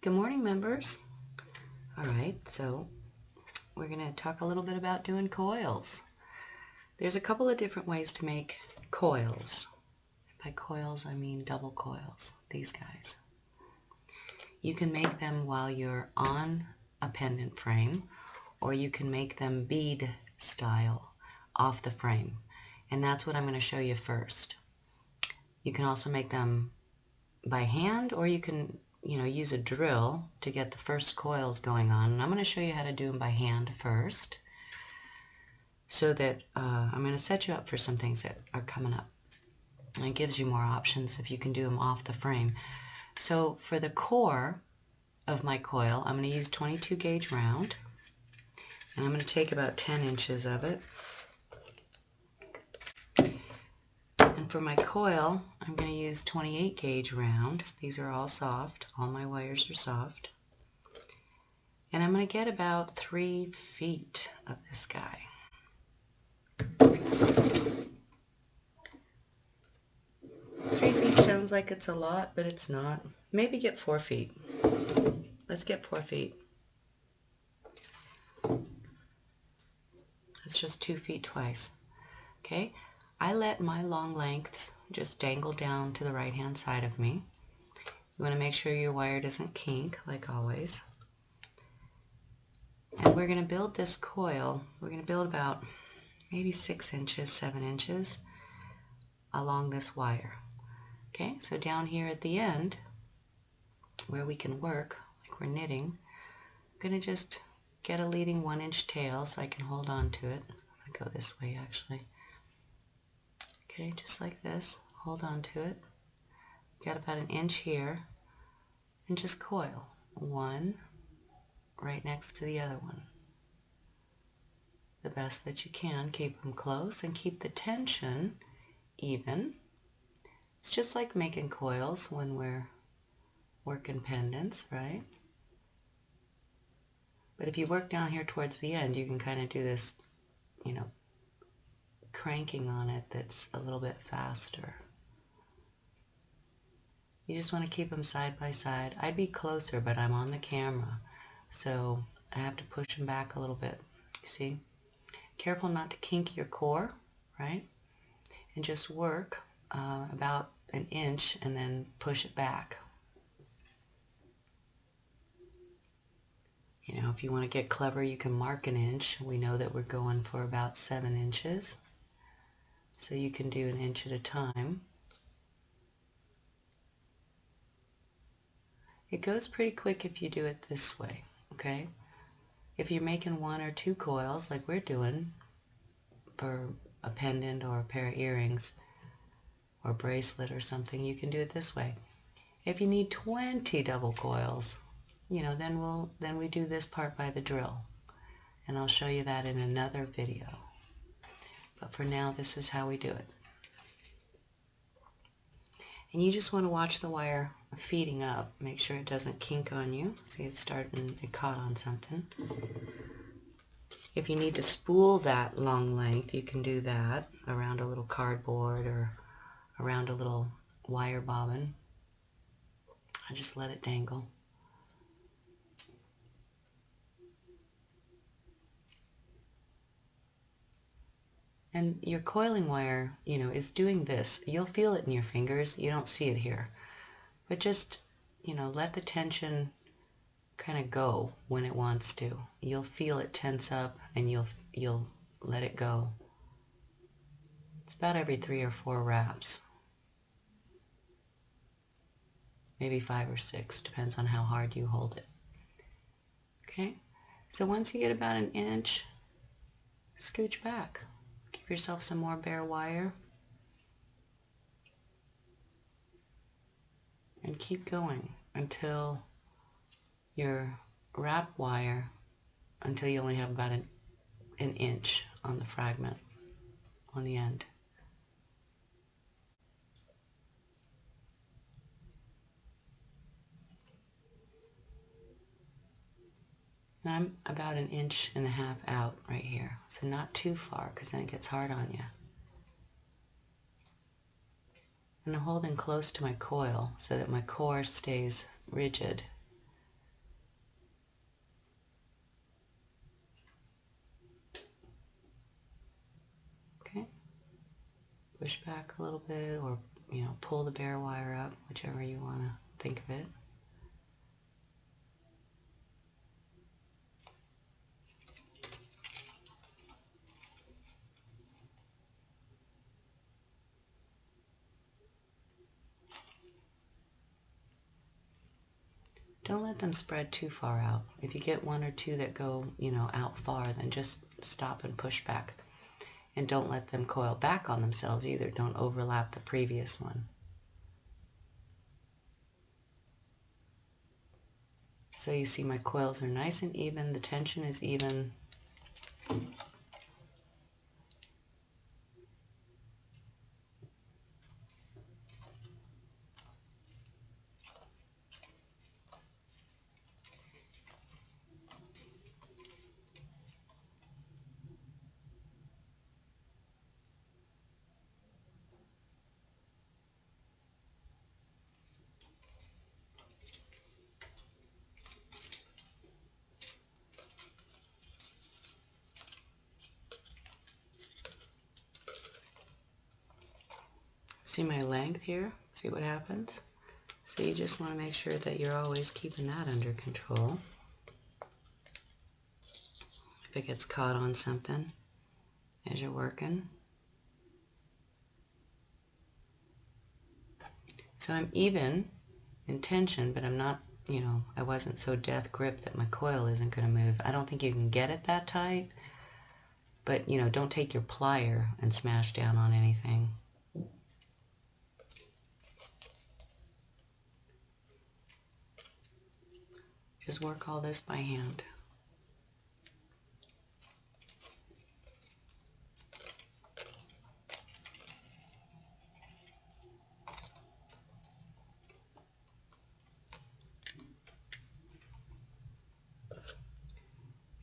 Good morning, members. All right, so we're going to talk a little bit about doing coils. There's a couple of different ways to make coils. By coils, I mean double coils, these guys. You can make them while you're on a pendant frame, or you can make them bead style off the frame. And that's what I'm going to show you first. You can also make them by hand, or you can use a drill to get the first coils going on. And I'm going to show you how to do them by hand first, so that I'm going to set you up for some things that are coming up. And it gives you more options if you can do them off the frame. So for the core of my coil, I'm going to use 22 gauge round, and I'm going to take about 10 inches of it. And for my coil, I'm going to use 28 gauge round. These are all soft. All my wires are soft. And I'm going to get about 3 feet of this guy. 3 feet sounds like it's a lot, but it's not. Maybe get 4 feet. Let's get 4 feet. That's just 2 feet twice. Okay? I let my long lengths just dangle down to the right-hand side of me. You want to make sure your wire doesn't kink, like always. And we're going to build this coil. We're going to build about maybe 6 inches, 7 inches along this wire. Okay, so down here at the end, where we can work, like we're knitting, I'm going to just get a leading 1-inch tail so I can hold on to it. I'm going to go this way, actually. Okay, just like this. Hold on to it. Got about 1 inch here, and just coil. One right next to the other one. The best that you can. Keep them close and keep the tension even. It's just like making coils when we're working pendants, right? But if you work down here towards the end, you can kind of do this, cranking on it that's a little bit faster. You just want to keep them side by side. I'd be closer, but I'm on the camera, so I have to push them back a little bit. See? Careful not to kink your core, right? And just work about 1 inch and then push it back. If you want to get clever, you can mark 1 inch. We know that we're going for about 7 inches. So you can do 1 inch at a time. It goes pretty quick if you do it this way, okay? If you're making 1 or 2 coils like we're doing for a pendant or a pair of earrings or a bracelet or something, you can do it this way. If you need 20 double coils, then we do this part by the drill. And I'll show you that in another video. But for now, this is how we do it. And you just want to watch the wire feeding up. Make sure it doesn't kink on you. See, it caught on something. If you need to spool that long length, you can do that around a little cardboard or around a little wire bobbin. I just let it dangle. And your coiling wire, is doing this. You'll feel it in your fingers. You don't see it here. But just, let the tension kind of go when it wants to. You'll feel it tense up and you'll let it go. It's about every 3 or 4 wraps. Maybe 5 or 6, depends on how hard you hold it. Okay? So once you get about 1 inch, scooch back. Give yourself some more bare wire. And keep going until your wrap wire, until you only have about an inch on the fragment on the end. And I'm about 1.5 inches out right here, so not too far because then it gets hard on you. And I'm holding close to my coil so that my core stays rigid push back a little bit, or, you know, pull the bare wire up, whichever you want to think of it. Don't let them spread too far out. If you get one or two that go, you know, out far, then just stop and push back. And don't let them coil back on themselves either. Don't overlap the previous one. So you see my coils are nice and even. The tension is even. See my length here? See what happens? So you just want to make sure that you're always keeping that under control. If it gets caught on something as you're working. So I'm even in tension, but I'm not, you know, I wasn't so death grip that my coil isn't going to move. I don't think you can get it that tight, but, you know, don't take your plier and smash down on anything. Just work all this by hand.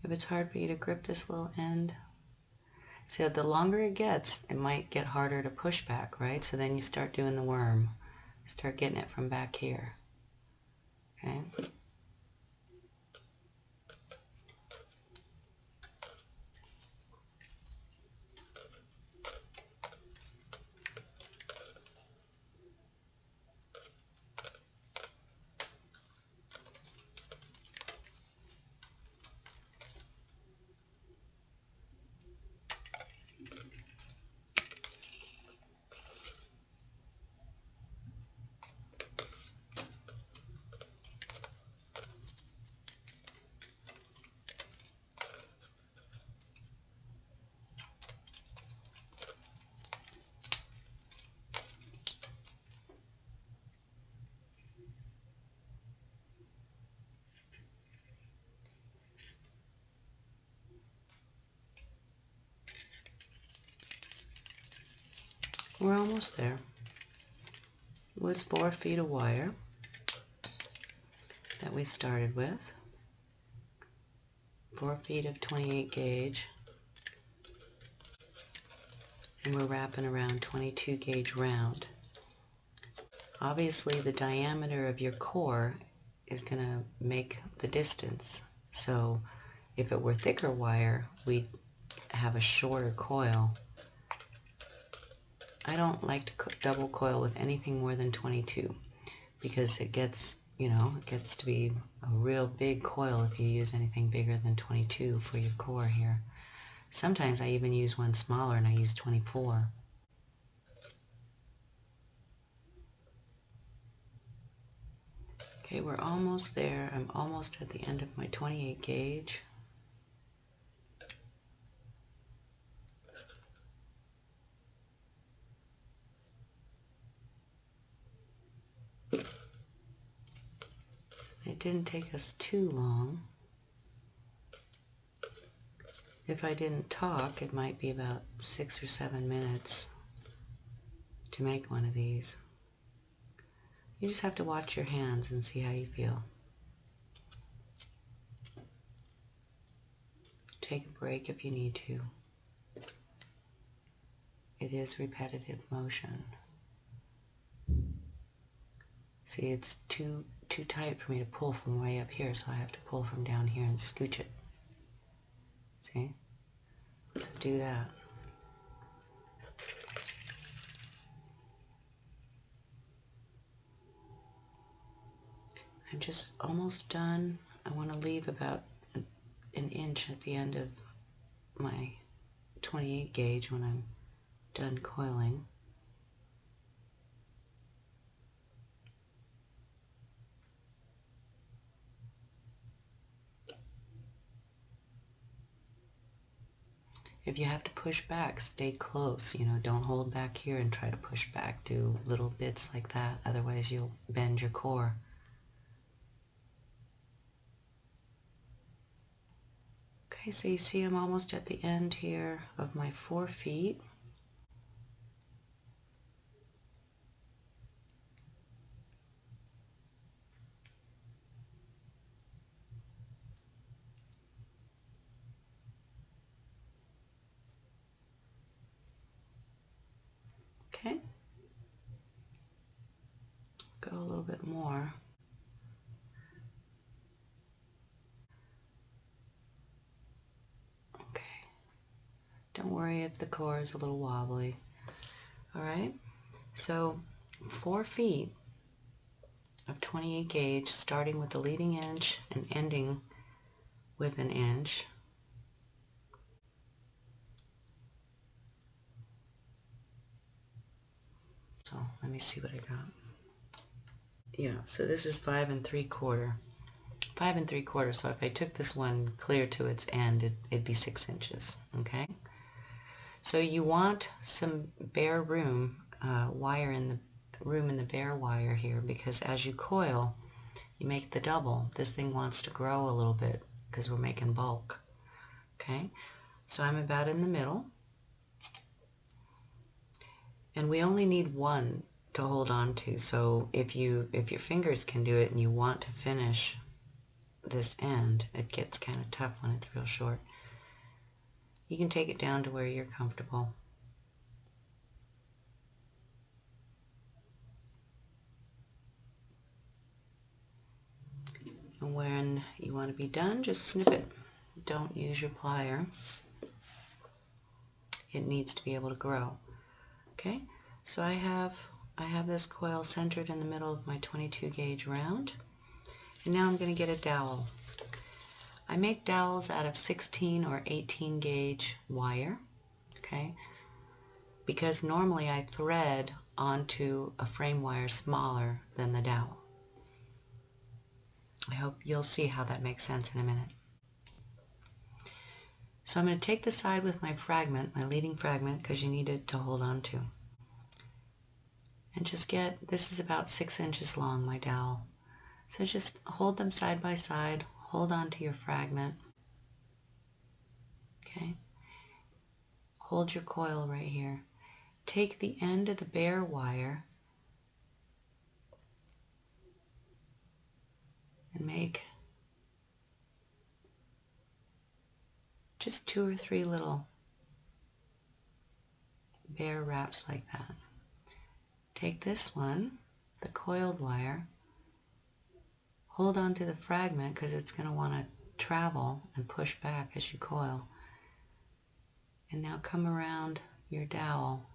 If it's hard for you to grip this little end, so the longer it gets, it might get harder to push back, right? So then you start doing the worm. Start getting it from back here. Okay? We're almost there. It was 4 feet of wire that we started with. 4 feet of 28 gauge. And we're wrapping around 22 gauge round. Obviously the diameter of your core is going to make the distance. So if it were thicker wire, we'd have a shorter coil. I don't like to double coil with anything more than 22 because it gets, you know, it gets to be a real big coil if you use anything bigger than 22 for your core here. Sometimes I even use one smaller and I use 24. Okay, we're almost there. I'm almost at the end of my 28 gauge. It didn't take us too long. If I didn't talk, it might be about 6 or 7 minutes to make one of these. You just have to watch your hands and see how you feel. Take a break if you need to. It is repetitive motion. See, it's too tight for me to pull from way up here, so I have to pull from down here and scooch it. See? So do that. I'm just almost done. I want to leave about an inch at the end of my 28 gauge when I'm done coiling. If you have to push back, stay close. You know, don't hold back here and try to push back. Do little bits like that. Otherwise, you'll bend your core. Okay, so you see I'm almost at the end here of my 4 feet. Okay. Go a little bit more. Okay. Don't worry if the core is a little wobbly. All right. So 4 feet of 28 gauge, starting with the leading edge and ending with an inch. So let me see what I got. Yeah, so this is 5 3/4. 5 3/4, so if I took this one clear to its end, it'd be 6 inches, okay? So you want some bare room, wire in the room in the bare wire here, because as you coil, you make the double. This thing wants to grow a little bit because we're making bulk, okay? So I'm about in the middle, and we only need one to hold on to. So if your fingers can do it and you want to finish this end, it gets kind of tough when it's real short. You can take it down to where you're comfortable. And when you want to be done, just snip it. Don't use your plier. It needs to be able to grow. Okay, so I have this coil centered in the middle of my 22 gauge round. And now I'm going to get a dowel. I make dowels out of 16 or 18 gauge wire, okay? Because normally I thread onto a frame wire smaller than the dowel. I hope you'll see how that makes sense in a minute. So I'm going to take the side with my fragment, my leading fragment, because you need it to hold on to. And just this is about 6 inches long, my dowel. So just hold them side by side, hold on to your fragment. Okay? Hold your coil right here. Take the end of the bare wire and make just 2 or 3 little bare wraps like that. Take this one, the coiled wire, hold on to the fragment because it's going to want to travel and push back as you coil. And now come around your dowel.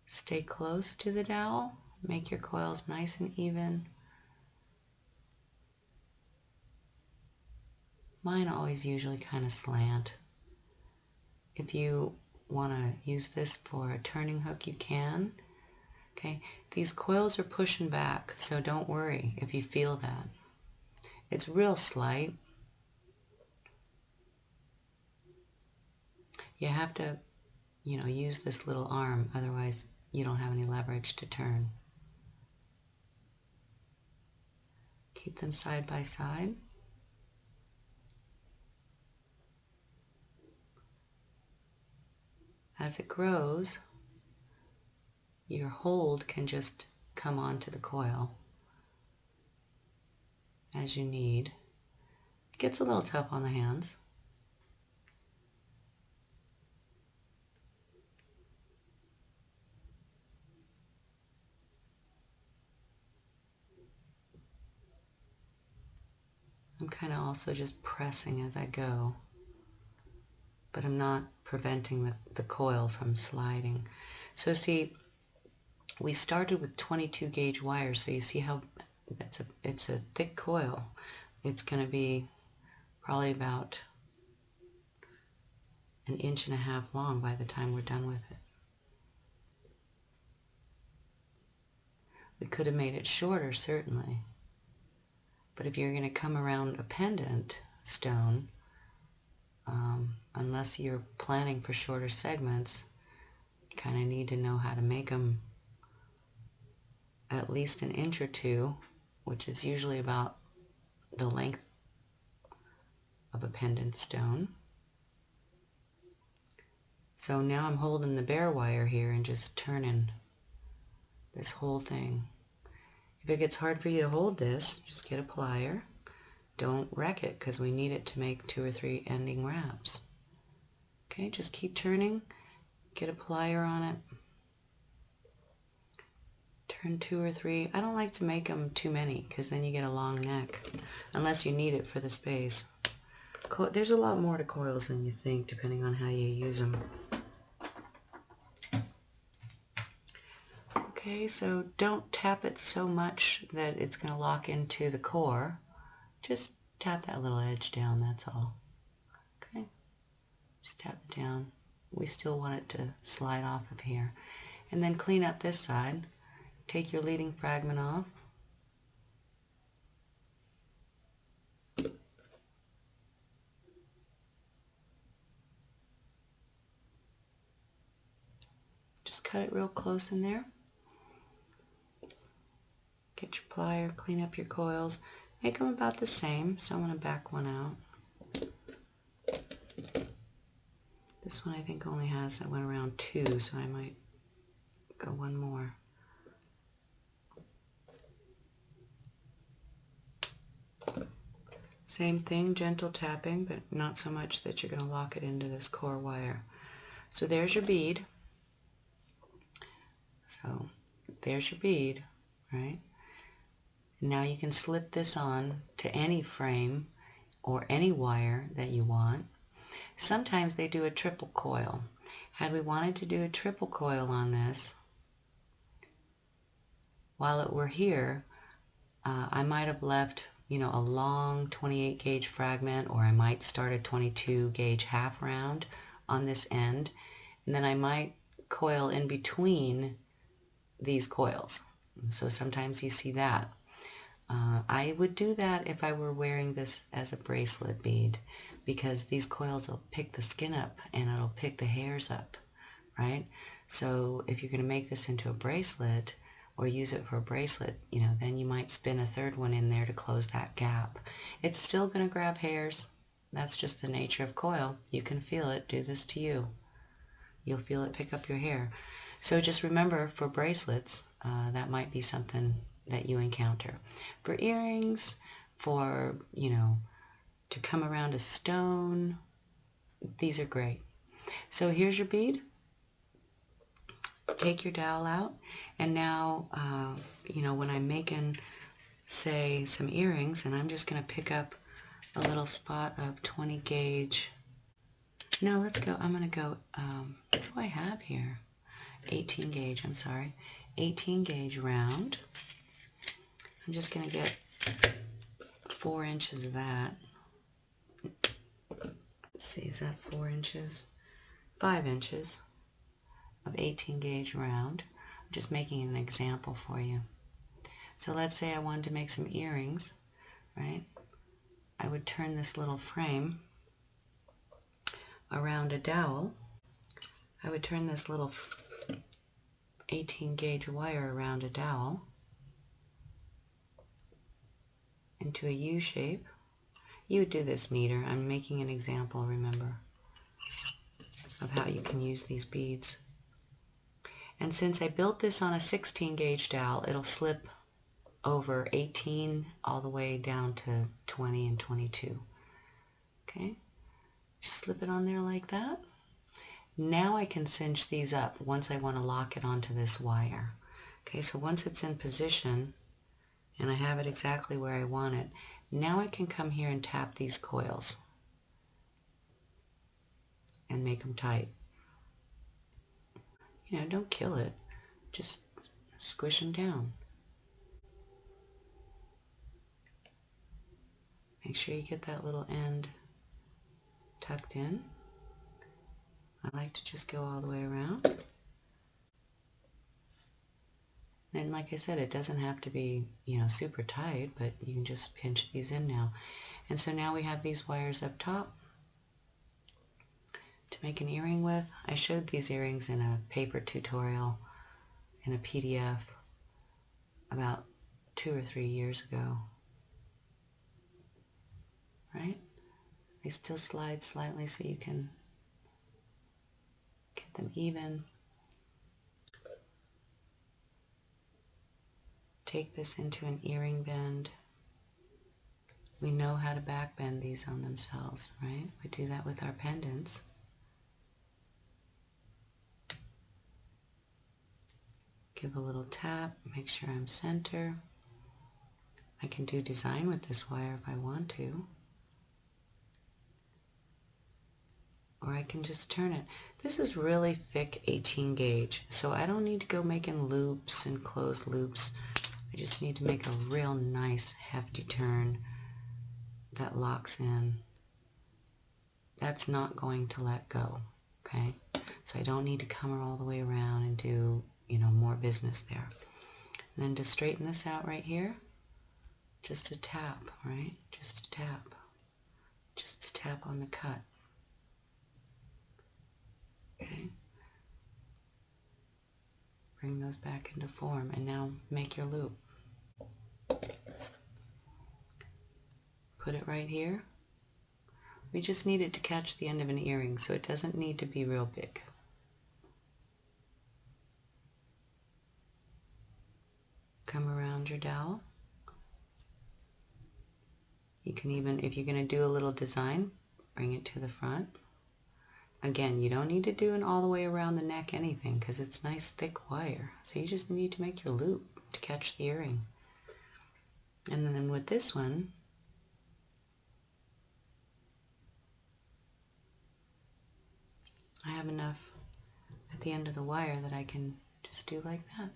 Stay close to the dowel. Make your coils nice and even. Mine always usually kind of slant. If you want to use this for a turning hook, you can. Okay, these coils are pushing back, so don't worry if you feel that. It's real slight. You have to, use this little arm, otherwise you don't have any leverage to turn. Keep them side by side. As it grows, your hold can just come onto the coil as you need. It gets a little tough on the hands. I'm kind of also just pressing as I go, but I'm not preventing the coil from sliding. So see, we started with 22 gauge wire, so you see how it's a thick coil. It's going to be probably about 1.5 inches long by the time we're done with it. We could have made it shorter, certainly. But if you're going to come around a pendant stone, unless you're planning for shorter segments, you kind of need to know how to make them at least 1 inch or 2, which is usually about the length of a pendant stone. So now I'm holding the bare wire here and just turning this whole thing. If it gets hard for you to hold this, just get a plier. Don't wreck it, because we need it to make 2 or 3 ending wraps. Okay, just keep turning. Get a plier on it. Turn 2 or 3. I don't like to make them too many, because then you get a long neck, unless you need it for the space. There's a lot more to coils than you think, depending on how you use them. Okay, so don't tap it so much that it's going to lock into the core. Just tap that little edge down, that's all. Okay, just tap it down. We still want it to slide off of here. And then clean up this side. Take your leading fragment off. Just cut it real close in there. Get your plier, clean up your coils. Make them about the same, so I'm going to back one out. This one I think only has, I went around 2, so I might go one more. Same thing, gentle tapping, but not so much that you're going to lock it into this core wire. So there's your bead. So there's your bead, right? Now you can slip this on to any frame or any wire that you want. Sometimes they do a triple coil. Had we wanted to do a triple coil on this, while it were here, I might have left, you know, a long 28 gauge fragment, or I might start a 22 gauge half round on this end, and then I might coil in between these coils. So sometimes you see that. I would do that if I were wearing this as a bracelet bead, because these coils will pick the skin up and it'll pick the hairs up, right? So if you're going to make this into a bracelet or use it for a bracelet, you know, then you might spin a third one in there to close that gap. It's still going to grab hairs. That's just the nature of coil. You can feel it do this to you. You'll feel it pick up your hair. So just remember, for bracelets, that might be something that you encounter. For earrings, for, you know, to come around a stone, these are great. So here's your bead. Take your dowel out, and now, you know, when I'm making, say, some earrings, and I'm just going to pick up a little spot of 20 gauge. Now let's go, I'm going to go, what do I have here? 18 gauge, I'm sorry. 18 gauge round. I'm just going to get 4 inches of that. Let's see, is that 4 inches? 5 inches of 18 gauge round. I'm just making an example for you. So let's say I wanted to make some earrings, right? I would turn this little frame around a dowel. I would turn this little 18 gauge wire around a dowel into a U shape. You would do this neater. I'm making an example, remember, of how you can use these beads. And since I built this on a 16 gauge dowel, it'll slip over 18 all the way down to 20 and 22. Okay? Just slip it on there like that. Now I can cinch these up once I want to lock it onto this wire. Okay, so once it's in position and I have it exactly where I want it, now I can come here and tap these coils and make them tight. You know, don't kill it. Just squish them down. Make sure you get that little end tucked in. I like to just go all the way around. And like I said, it doesn't have to be, super tight, but you can just pinch these in now. And so now we have these wires up top to make an earring with. I showed these earrings in a paper tutorial in a PDF about 2 or 3 years ago. Right? They still slide slightly so you can get them even. Take this into an earring bend. We know how to back bend these on themselves, right? We do that with our pendants. Give a little tap, make sure I'm center. I can do design with this wire if I want to. Or I can just turn it. This is really thick 18 gauge, so I don't need to go making loops and closed loops. I just need to make a real nice hefty turn that locks in. That's not going to let go, okay? So I don't need to come all the way around and do, more business there. And then to straighten this out right here, just a tap, right? Just a tap. Just a tap on the cut. Okay? Bring those back into form, and now make your loop. Put it right here. We just need it to catch the end of an earring, so it doesn't need to be real big. Come around your dowel. You can even, if you're going to do a little design, bring it to the front. Again, you don't need to do it all the way around the neck anything, because it's nice thick wire. So you just need to make your loop to catch the earring. And then with this one, I have enough at the end of the wire that I can just do like that.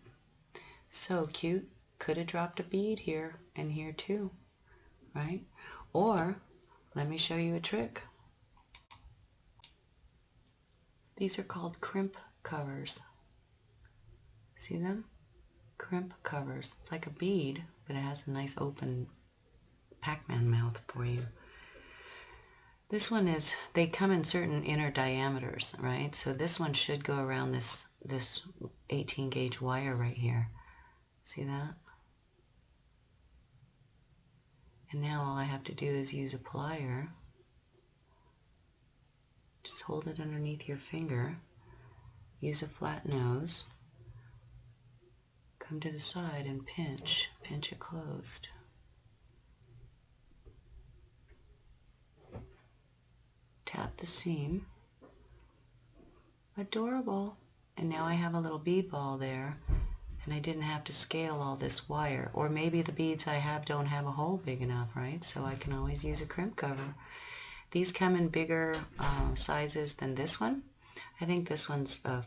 So cute. Could have dropped a bead here and here too, right? Or let me show you a trick. These are called crimp covers. See them? Crimp covers. It's like a bead, but it has a nice open Pac-Man mouth for you. This one is, they come in certain inner diameters, right? So this one should go around this 18 gauge wire right here. See that? And now all I have to do is use a plier. Just hold it underneath your finger. Use a flat nose. Come to the side and pinch. Pinch it closed. Tap the seam. Adorable. And now I have a little bead ball there, and I didn't have to scale all this wire. Or maybe the beads I have don't have a hole big enough, right? So I can always use a crimp cover. These come in bigger sizes than this one. I think this one's a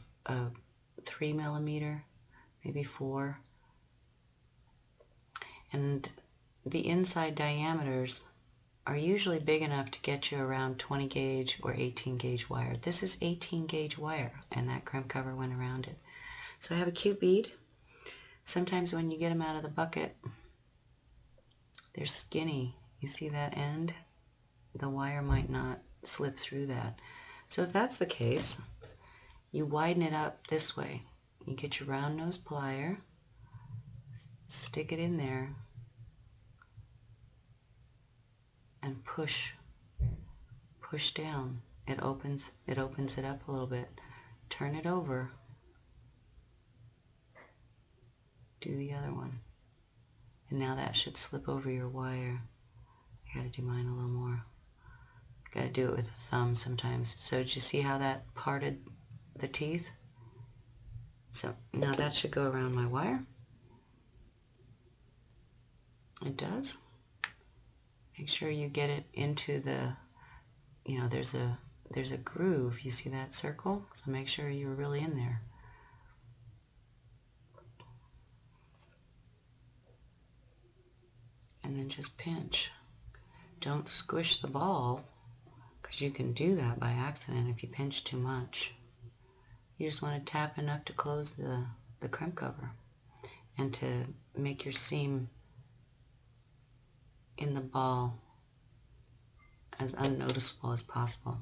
3 millimeter, maybe 4. And the inside diameters are usually big enough to get you around 20 gauge or 18 gauge wire. This is 18 gauge wire, and that crimp cover went around it. So I have a cute bead. Sometimes when you get them out of the bucket, they're skinny. You see that end? The wire might not slip through that. So if that's the case, you widen it up this way. You get your round nose plier, stick it in there, and push down. It opens it up a little bit. Turn it over. Do the other one. And now that should slip over your wire. I gotta do mine a little more. Gotta do it with a thumb sometimes. So did you see how that parted the teeth? So now that should go around my wire. It does. Make sure you get it into the, there's a groove. You see that circle? So make sure you're really in there. and then just pinch. Don't squish the ball, because you can do that by accident if you pinch too much. You just want to tap enough to close the crimp cover and to make your seam in the ball as unnoticeable as possible.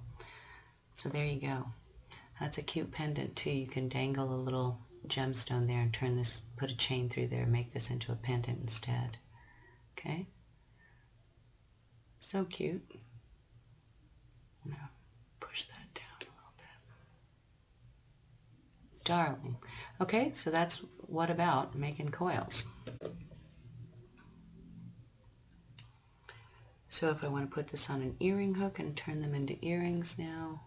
So there you go. That's a cute pendant too. You can dangle a little gemstone there and turn this, put a chain through there and make this into a pendant instead. Okay? So cute. I'm gonna push that down a little bit. Darling. Okay, so that's what about making coils. So if I want to put this on an earring hook and turn them into earrings now,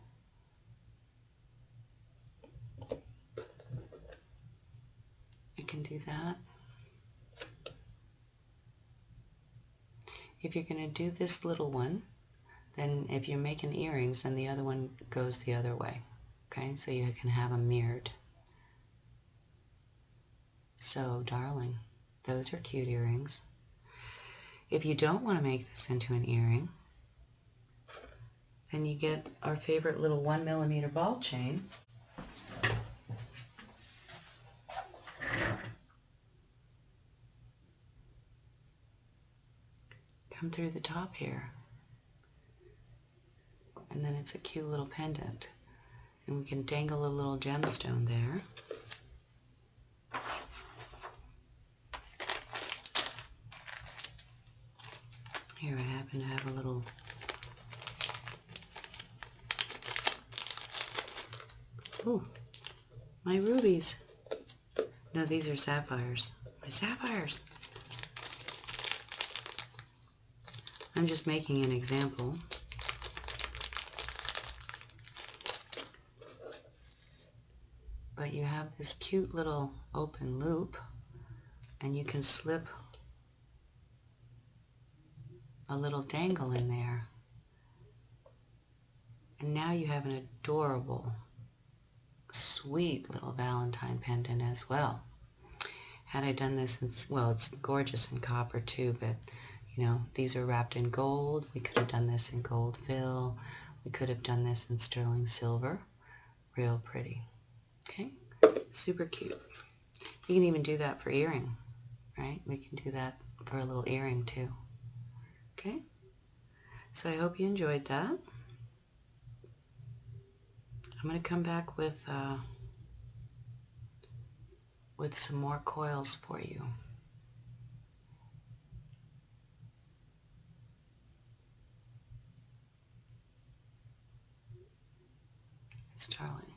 I can do that. If you're going to do this little one, then if you're making earrings, then the other one goes the other way. Okay, so you can have them mirrored. So, darling, those are cute earrings. If you don't want to make this into an earring, then you get our favorite little 1mm ball chain. Come through the top here. And then it's a cute little pendant. And we can dangle a little gemstone there. Here I happen to have a little ooh, my rubies. No, these are sapphires. My sapphires. I'm just making an example. But you have this cute little open loop, and you can slip a little dangle in there. And now you have an adorable, sweet little Valentine pendant as well. Had I done this in, well, it's gorgeous in copper too, but you know, these are wrapped in gold. We could have done this in gold fill. We could have done this in sterling silver. Real pretty. Okay? Super cute. You can even do that for earring, right? We can do that for a little earring too. Okay? So I hope you enjoyed that. I'm going to come back with some more coils for you. It's darling.